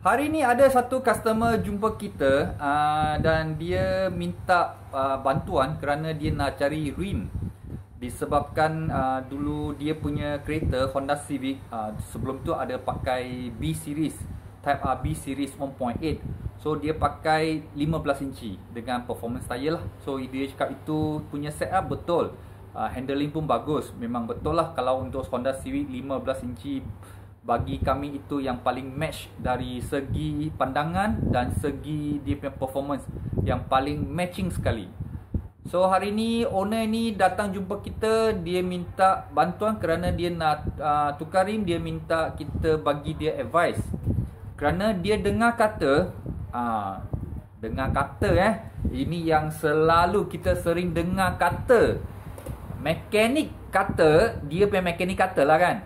Hari ni ada satu customer jumpa kita dan dia minta bantuan kerana dia nak cari rim. Disebabkan dulu dia punya kereta Honda Civic sebelum tu ada pakai B series, Type R B series 1.8. So dia pakai 15 inci dengan performance tire lah. So dia cakap itu punya setup betul. Handling pun bagus. Memang betul lah kalau untuk Honda Civic 15 inci bagi kami itu yang paling match dari segi pandangan dan segi dia punya performance yang paling matching sekali. So hari ni owner ni datang jumpa kita, dia minta bantuan kerana dia nak tukar rim, dia minta kita bagi dia advice. Kerana dia dengar kata ini yang selalu kita sering dengar kata. Mekanik kata, dia punya mekanik kata lah kan,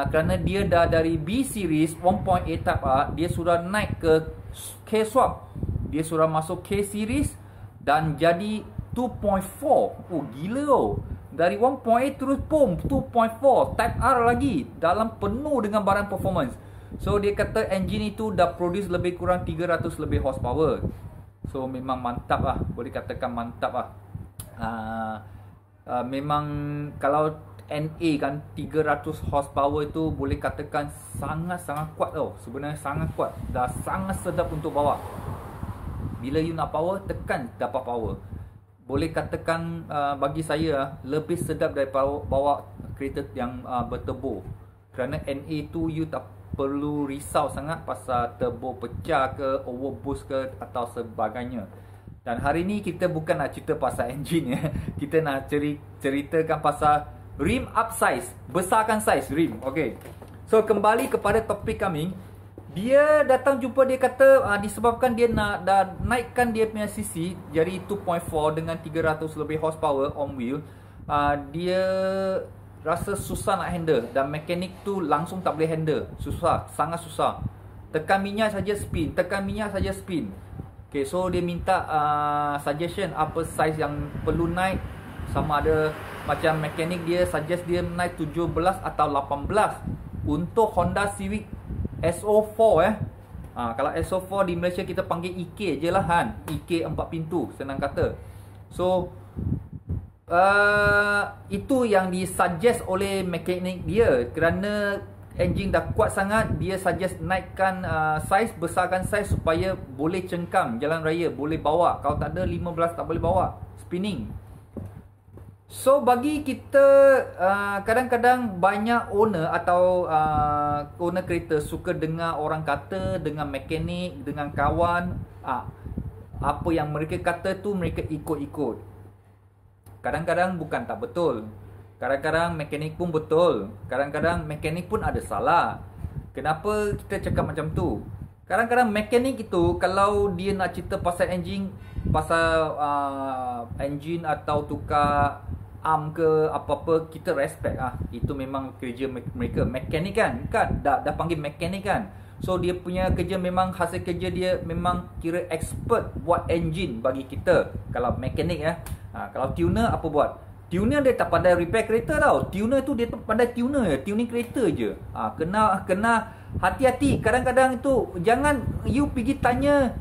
kerana dia dah dari B series 1.8 Type R, dia sudah naik ke K swap, dia sudah masuk K series dan jadi 2.4. Oh gila oh, dari 1.8 terus 2.4 Type R lagi, dalam penuh dengan barang performance. So dia kata engine itu dah produce lebih kurang 300 lebih horsepower. So memang mantap lah, boleh katakan mantap lah. Memang kalau NA kan 300 horsepower itu boleh katakan sangat-sangat kuat tau. Sebenarnya sangat kuat, dah sangat sedap untuk bawa. Bila you nak power, tekan dapat power. Boleh katakan bagi saya lebih sedap daripada bawa kereta yang berturbo. Kerana NA tu you tak perlu risau sangat pasal turbo pecah ke, overboost ke atau sebagainya. Dan hari ni kita bukan nak cerita pasal engine ya. Kita nak ceritakan pasal rim upsize, besarkan size rim. Okay. So kembali kepada topik kami. Dia datang jumpa, dia kata disebabkan dia nak dah naikkan dia punya CC jadi 2.4 dengan 300 lebih horsepower on wheel. Dia rasa susah nak handle dan mekanik tu langsung tak boleh handle. Susah, sangat susah. Tekan minyak saja spin, tekan minyak saja spin. Okay, so dia minta suggestion apa size yang perlu naik. Sama ada macam mekanik dia suggest dia naik 17 atau 18 untuk Honda Civic SO4 kalau SO4 di Malaysia kita panggil EK je lah kan. EK 4 pintu senang kata. So itu yang disuggest oleh mekanik dia. Kerana engine dah kuat sangat, dia suggest naikkan size, besarkan size supaya boleh cengkam jalan raya, boleh bawa. Kalau tak ada 15 tak boleh bawa, spinning. So bagi kita kadang-kadang banyak owner atau owner kereta suka dengar orang kata, dengan mekanik, dengan kawan, apa yang mereka kata tu mereka ikut-ikut. Kadang-kadang bukan tak betul. Kadang-kadang mekanik pun betul, kadang-kadang mekanik pun ada salah. Kenapa kita cakap macam tu? Kadang-kadang mekanik itu kalau dia nak cerita pasal engine, pasal engine atau tukar arm ke apa-apa, kita respect itu memang kerja mereka. Mekanik kan dah panggil mekanik kan. So dia punya kerja memang, hasil kerja dia memang kira expert buat engine bagi kita. Kalau mekanik kalau tuner apa buat? Tuner dia tak pandai repair kereta tau. Tuner tu dia pandai tuner je, tuning kereta je. Kena hati-hati. Kadang-kadang itu jangan you pergi tanya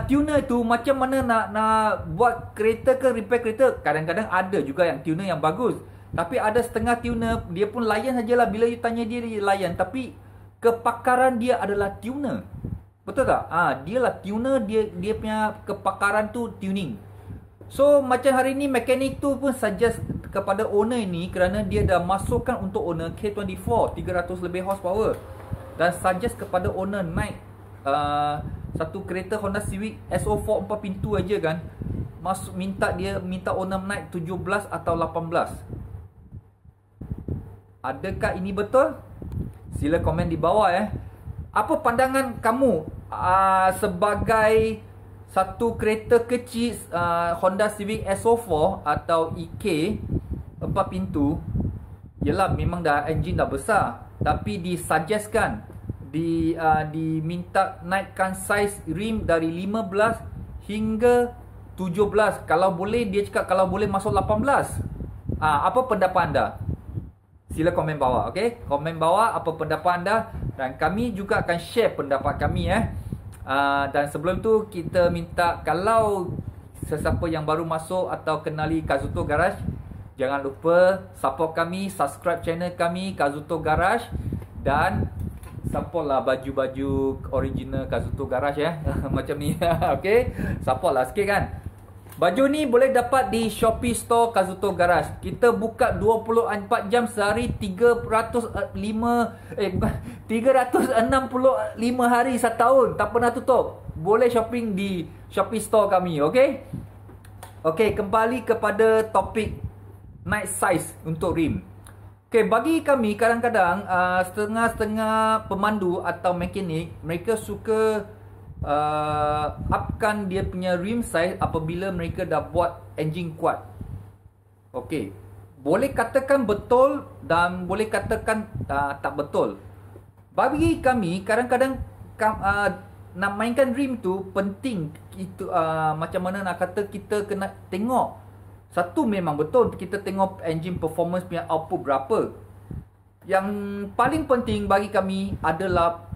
tuner tu macam mana nak buat kereta ke, repair kereta. Kadang-kadang ada juga yang tuner yang bagus, tapi ada setengah tuner dia pun layan sajalah. Bila you tanya dia layan, tapi kepakaran dia adalah tuner. Betul tak? Dia lah tuner, dia punya kepakaran tu tuning. So macam hari ni mekanik tu pun suggest kepada owner ini, kerana dia dah masukkan untuk owner K24 300 lebih horsepower, dan suggest kepada owner naik satu kereta Honda Civic SO4 4 pintu aja kan. Minta owner naik 17 atau 18. Adakah ini betul? Sila komen di bawah Apa pandangan kamu sebagai satu kereta kecil Honda Civic SO4 atau EK 4 pintu? Yelah, memang dah engine dah besar, tapi disuggestkan diminta naikkan size rim dari 15 hingga 17. Kalau boleh, dia cakap kalau boleh masuk 18. Apa pendapat anda? Sila komen bawah, okey? Komen bawah apa pendapat anda. Dan kami juga akan share pendapat kami dan sebelum tu kita minta kalau sesiapa yang baru masuk atau kenali Kazuto Garage, jangan lupa support kami, subscribe channel kami Kazuto Garage, dan support lah baju-baju original Kazuto Garage macam ni. Okay, support lah sikit kan. Baju ni boleh dapat di Shopee Store Kazuto Garage. Kita buka 24 jam sehari, 365 hari setahun, tak pernah tutup. Boleh shopping di Shopee Store kami, okay? Okay, kembali kepada topik night size untuk rim. Okay, bagi kami kadang-kadang setengah-setengah pemandu atau mekanik, mereka suka upkan dia punya rim size apabila mereka dah buat engine kuat. Okey, boleh katakan betul dan boleh katakan tak betul. Bagi kami kadang-kadang nak mainkan rim tu penting. Itu macam mana nak kata, kita kena tengok. Satu, memang betul kita tengok engine performance punya output berapa. Yang paling penting bagi kami adalah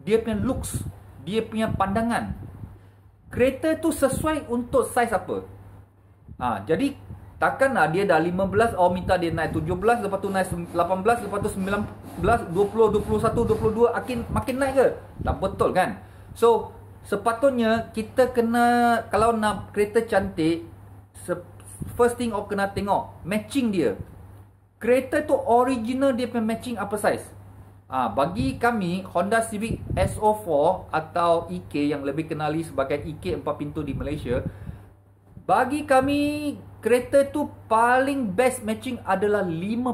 dia punya looks, dia punya pandangan. Kereta tu sesuai untuk saiz apa. Jadi takkanlah dia dah 15, minta dia naik 17, lepas tu naik 18, lepas tu 19, 20, 21, 22 makin naik ke? Tak betul kan? So sepatutnya kita kena, kalau nak kereta cantik, first thing kena tengok matching dia. Kereta tu original dia punya matching apa saiz. Bagi kami Honda Civic SO4 atau EK yang lebih kenali sebagai EK 4 pintu di Malaysia, bagi kami kereta tu paling best matching adalah 15.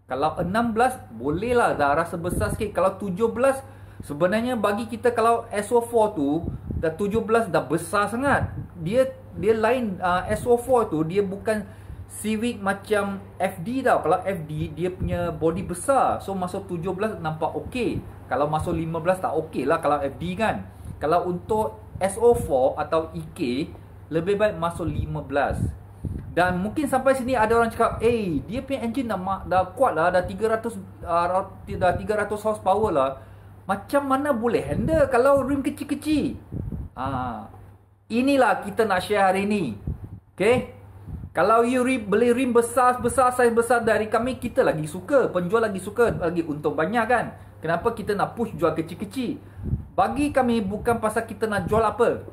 Kalau 16 boleh lah, dah rasa besar sikit. Kalau 17 sebenarnya bagi kita, kalau SO4 tu dah 17 dah besar sangat. Dia lain. SO4 tu dia bukan Civic macam FD tau. Kalau FD dia punya body besar, so masuk 17 nampak okey. Kalau masuk 15 tak okey lah kalau FD kan. Kalau untuk SO4 atau EK, lebih baik masuk 15. Dan mungkin sampai sini ada orang cakap, dia punya engine dah kuat lah, dah 300 horsepower lah. Macam mana boleh handle kalau rim kecil-kecil? Inilah kita nak share hari ni. Okay, kalau you beli rim besar-besar, saiz besar dari kami, kita lagi suka, penjual lagi suka, lagi untung banyak kan. Kenapa kita nak push jual kecil-kecil? Bagi kami bukan pasal kita nak jual apa.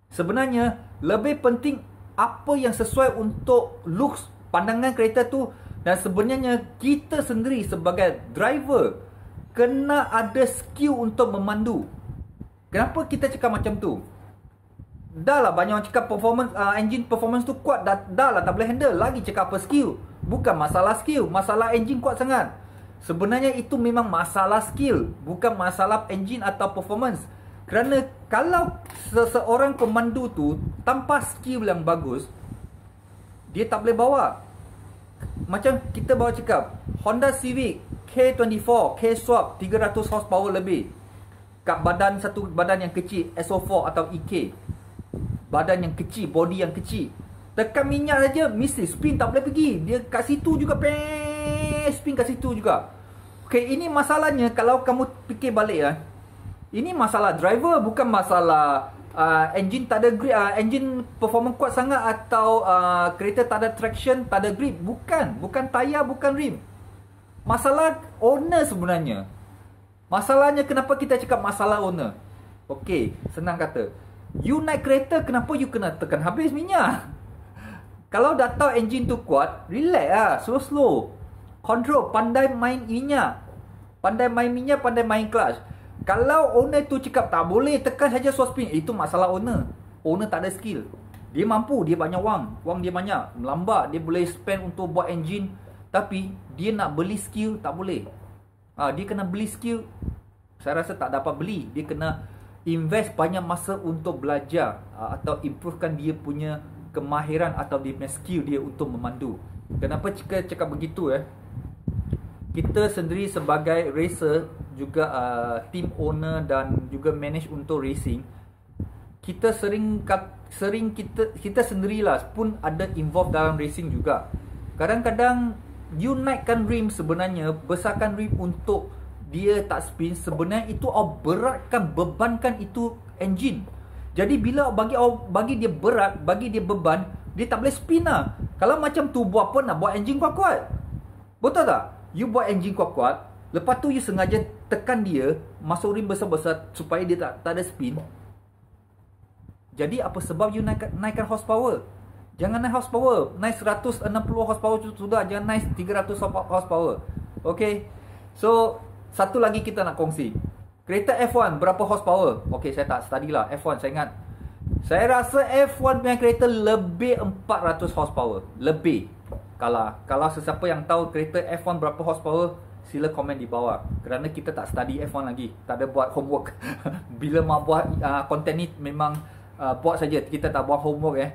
Sebenarnya lebih penting apa yang sesuai untuk looks, pandangan kereta tu. Dan sebenarnya kita sendiri sebagai driver kena ada skill untuk memandu. Kenapa kita cakap macam tu? Dah lah banyak orang cakap performance, engine performance tu kuat, dah lah tak boleh handle. Lagi cakap apa skill? Bukan masalah skill, masalah engine kuat sangat. Sebenarnya itu memang masalah skill, bukan masalah engine atau performance. Kerana kalau seseorang pemandu tu tanpa skill yang bagus, dia tak boleh bawa. Macam kita bawa cakap Honda Civic K24, K-Swap 300 horsepower lebih, kat satu badan yang kecil, SO4 atau EK, badan yang kecil, body yang kecil, tekan minyak saja mesti spin tak boleh pergi. Dia kat situ juga, spin kat situ juga. Okay, ini masalahnya. Kalau kamu fikir balik ini masalah driver, bukan masalah engine tak ada grip, engine performance kuat sangat, atau kereta tak ada traction, tak ada grip. Bukan tayar, bukan rim. Masalah owner sebenarnya. Masalahnya kenapa kita cakap masalah owner? Okay, senang kata, you naik kereta, kenapa you kena tekan habis minyak? Kalau dah tahu engine tu kuat, relax lah, slow-slow. Control, pandai main minyak. Pandai main minyak, pandai main clutch. Kalau owner tu cakap tak boleh, tekan saja slow spin, itu masalah owner. Owner tak ada skill. Dia mampu, dia banyak wang dia banyak, melambat, dia boleh spend untuk buat engine. Tapi dia nak beli skill, tak boleh. Dia kena beli skill, saya rasa tak dapat beli. Dia kena invest banyak masa untuk belajar, atau improvekan dia punya kemahiran atau dia punya skill dia untuk memandu. Kenapa cakap begitu Kita sendiri sebagai racer, juga team owner dan juga manage untuk racing, kita kita sendirilah pun ada involved dalam racing juga. Kadang-kadang you naikkan rim, sebenarnya besarkan rim untuk dia tak spin, sebenarnya itu beratkan, bebankan itu engine. Jadi bila bagi dia berat, bagi dia beban, dia tak boleh spin lah. Kalau macam tu, buat apa nak buat engine kuat-kuat? Betul tak? You buat engine kuat-kuat, lepas tu you sengaja tekan dia, masuk rim besar-besar supaya dia tak ada spin. Jadi apa sebab you naikkan horsepower? Jangan naik horsepower. Naik 160 horsepower sudah, jangan naik 300 horsepower. Okay. So satu lagi kita nak kongsi. Kereta F1 berapa horsepower? Okay, saya tak study lah F1, saya ingat. Saya rasa F1 punya kereta lebih 400 horsepower. Lebih. Kalau sesiapa yang tahu kereta F1 berapa horsepower, sila komen di bawah. Kerana kita tak study F1 lagi, tak ada buat homework. Bila mau buat konten ni memang buat saja, kita tak buat homework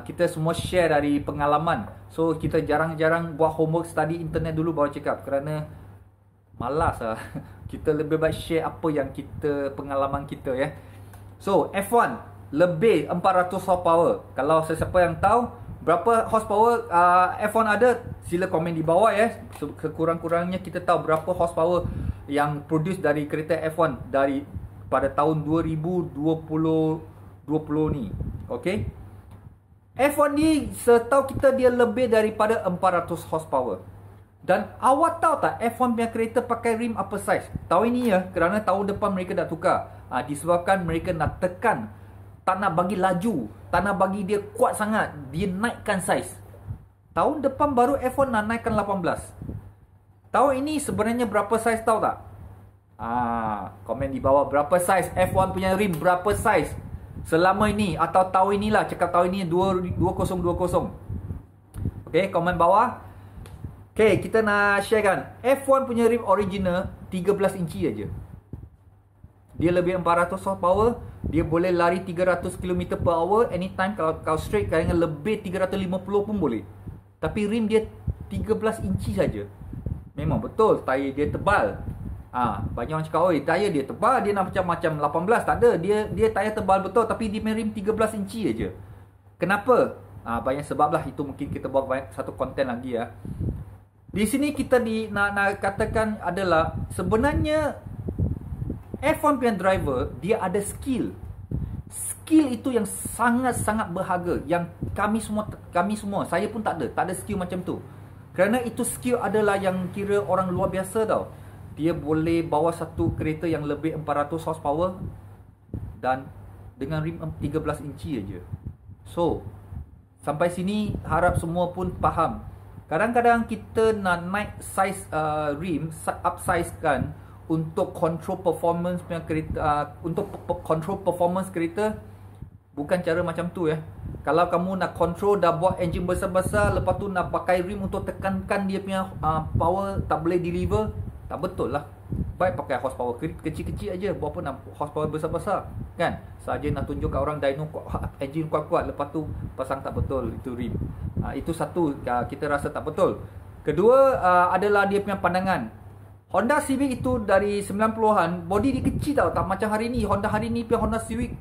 kita semua share dari pengalaman. So kita jarang-jarang buat homework, study internet dulu baru cakap. Kerana malas lah. Kita lebih baik share apa yang kita, pengalaman kita So F1 lebih 400 horsepower. Kalau sesiapa yang tahu berapa horsepower F1 ada, sila komen di bawah Sekurang-kurangnya kita tahu berapa horsepower yang produce dari kereta F1 dari pada tahun 2020 ni. Okay. F1 ni setahu kita dia lebih daripada 400 horsepower. Dan awak tahu tak F1 punya kereta pakai rim apa size? Tahun ini kerana tahun depan mereka dah tukar. Disebabkan mereka nak tekan, tak nak bagi laju, tak nak bagi dia kuat sangat, dia naikkan saiz. Tahun depan baru F1 nak naikkan 18. Tahun ini sebenarnya berapa saiz tahu tak? Komen di bawah berapa saiz F1 punya rim, berapa saiz selama ini atau tahun inilah, cakap tahun ini 2020. Okay, komen bawah. Okay, kita nak sharekan F1 punya rim original 13 inci aja. Dia lebih 400 horsepower, dia boleh lari 300 km per hour anytime. Kalau kau straight kadang lebih 350 pun boleh. Tapi rim dia 13 inci saja. Memang betul tayar dia tebal. Banyak orang cakap, oi tayar dia tebal, dia nak macam 18. Tak ada, dia tayar tebal betul, tapi dia main rim 13 inci aja. Kenapa? Banyak sebab lah, itu mungkin kita buat satu konten lagi Di sini kita nak katakan adalah sebenarnya F1 punya driver dia ada skill. Skill itu yang sangat-sangat berharga, yang kami semua, saya pun tak ada skill macam tu. Kerana itu skill adalah yang kira orang luar biasa tau. Dia boleh bawa satu kereta yang lebih 400 horsepower dan dengan rim 13 inci aja. So sampai sini harap semua pun faham. Kadang-kadang kita nak naik size rim, upsize kan untuk control performance punya kereta, untuk control performance kereta, bukan cara macam tu Kalau kamu nak control, dah buat engine besar-besar, lepas tu nak pakai rim untuk tekankan dia punya power, tak boleh deliver, tak betul lah. Baik pakai horsepower kecil-kecil aja, buat apa nak horsepower besar-besar kan? Saja nak tunjuk kat orang dyno engine kuat-kuat, lepas tu pasang tak betul itu rim. Itu satu, kita rasa tak betul. Kedua adalah dia punya pandangan. Honda Civic itu dari 90-an, body dia kecil tau, tak macam hari ni. Hari ni punya Honda Civic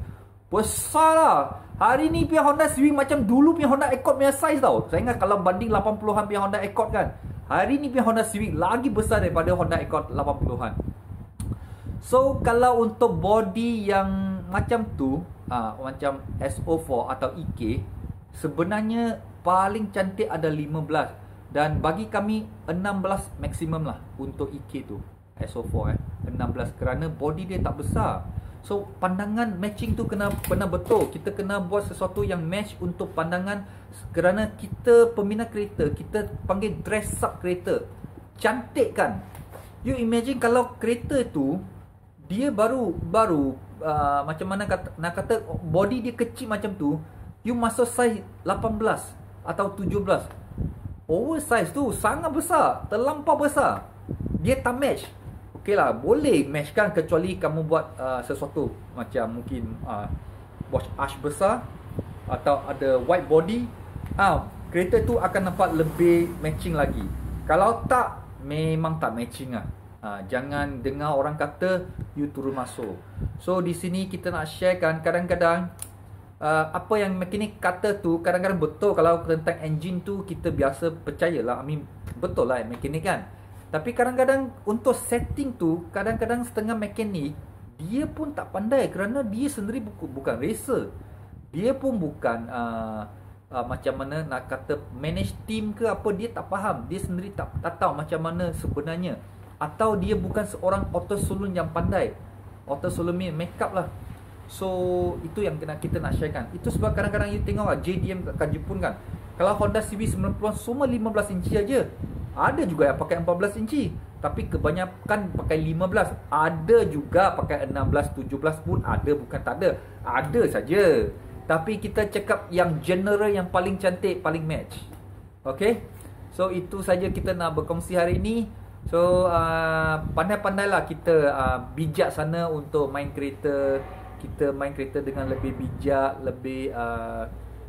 besar lah. Hari ni punya Honda Civic macam dulu punya Honda Accord punya size tau. Saya ingat kalau banding 80-an punya Honda Accord kan, hari ni punya Honda Civic lagi besar daripada Honda Accord 80-an. So kalau untuk body yang macam tu, macam SO4 atau EK, sebenarnya paling cantik ada 15. Dan bagi kami 16 maksimum lah untuk EK tu, SO4 16, kerana body dia tak besar. So pandangan matching tu kena betul. Kita kena buat sesuatu yang match untuk pandangan. Kerana kita peminat kereta, kita panggil dress up kereta, cantik kan. You imagine kalau kereta tu dia baru macam mana nak kata body dia kecil macam tu, you masuk size 18 atau 17, oversize tu sangat besar, terlampau besar, dia tak match. Okey lah, boleh match kan, kecuali kamu buat sesuatu macam mungkin watch arch besar atau ada wide body, kereta tu akan nampak lebih matching lagi. Kalau tak, memang tak matching lah. Jangan dengar orang kata you turun masuk. So di sini kita nak sharekan, kadang-kadang apa yang mekanik kata tu kadang-kadang betul. Kalau tentang engine tu kita biasa percayalah, betul lah mekanik kan. Tapi kadang-kadang untuk setting tu, kadang-kadang setengah mekanik dia pun tak pandai kerana dia sendiri bukan racer. Dia pun bukan macam mana nak kata manage team ke apa, dia tak faham. Dia sendiri tak tahu macam mana sebenarnya. Atau dia bukan seorang auto salon yang pandai. Auto salon make up lah. So itu yang kita nak sharekan. Itu sebab kadang-kadang you tengok JDM kat Jepun kan, kalau Honda CB90 semua 15 inci aja. Ada juga yang pakai 14 inci, tapi kebanyakan pakai 15. Ada juga pakai 16, 17 pun ada, bukan tak ada. Ada saja. Tapi kita cakap yang general, yang paling cantik, paling match. Okay? So itu saja kita nak berkongsi hari ini. So pandai-pandailah kita bijak sana untuk main kereta. Kita main kereta dengan lebih bijak, lebih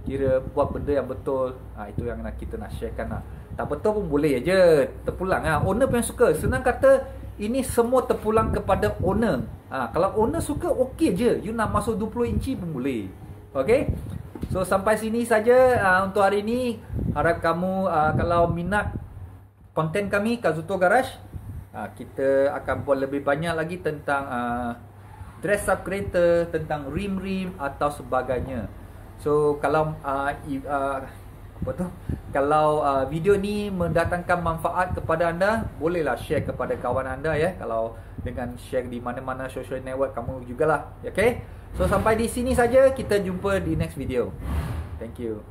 kira buat benda yang betul. Itu yang kita nak sharekan lah. Tak betul pun boleh je, terpulang lah. Owner pun yang suka. Senang kata, ini semua terpulang kepada owner. Kalau owner suka, okey je. You nak masuk 20 inci pun boleh. Okay? So sampai sini saja untuk hari ini. Harap kamu kalau minat konten kami Kazuto Garage, kita akan buat lebih banyak lagi tentang dress up kereta, tentang rim-rim atau sebagainya. So kalau kalau video ni mendatangkan manfaat kepada anda, bolehlah share kepada kawan anda ya. Kalau dengan share di mana-mana social network kamu jugalah. Okay? So sampai di sini saja, kita jumpa di next video. Thank you.